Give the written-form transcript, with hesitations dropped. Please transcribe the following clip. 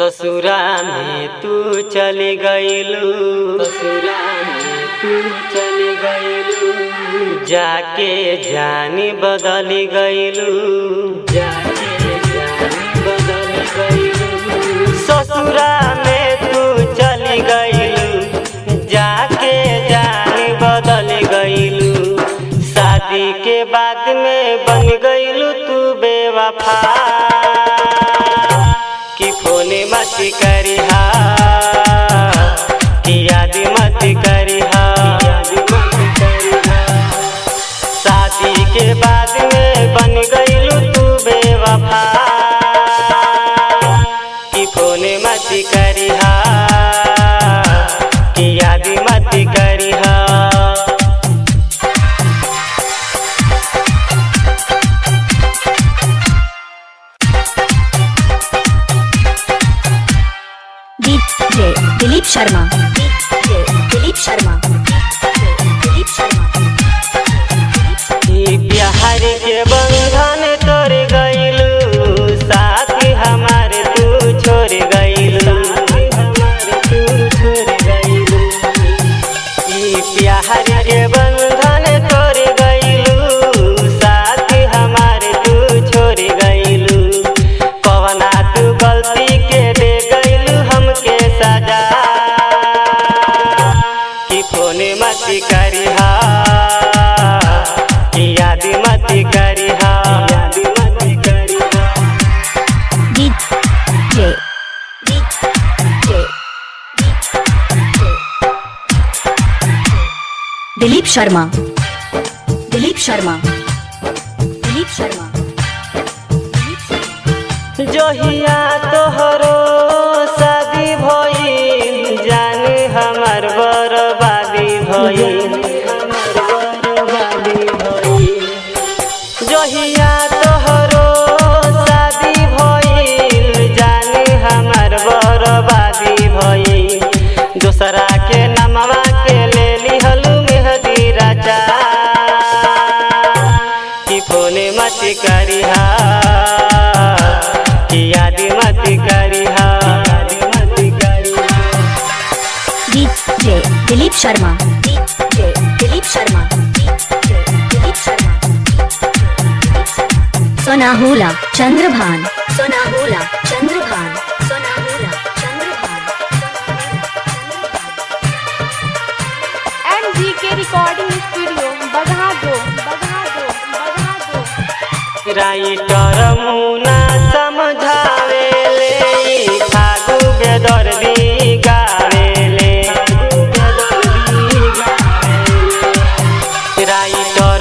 ससुरा में तू चली गईलू, ससुरा में तू चली गईलू, जाके जानी बदली गईलू, जाके जानी बदली गईलू। ससुरा में तू चली गईलू, जाके जानी बदली गईलू। शादी के बाद में बन गईलू तू बेवफा, कि फोन मत करिहा, कि याद मत करिहा। शादी के बाद में बन गईलू तू बेवफा, कि फोन मत करिहा, कि याद मत करिहा। दिलीप शर्मा, दिलीप शर्मा, दिलीप शर्मा। प्यार के बंधन तोड़ गईलू, साथ हमारे तू छोड़ गईलू, प्यार के बंधन तोड़ गईलू, साथ हमारे तू छोड़ गईलू। कवना तू गलती के दे गईलू हमके सजा, कि फोन मत करिहा, कि याद मत करिहा, याद मत करिहा। दिलीप शर्मा, दिलीप शर्मा, दिलीप शर्मा। जोहिया तोहरो शादी भइल, जान हमर बर्बादी भइल, जोहिया तोहरो शादी भइल, जान हमर बर्बादी भइल। दूसरा के नमवा के ले लिहलू मेहदी राजा, कि फोन मत करिहा, कि याद मत करिहा, याद मत करिहा। Dilip Sharma, Dilip Sharma, Dilip Sharma. Sonahula Chandrabhan, Sonahula Chandrabhan, Sonahula Chandrabhan. MGK recording studio बघादो, बघादो, बघादो। राइटर मुना समझावेले, फागु बेदर्दी गावेले, राइटर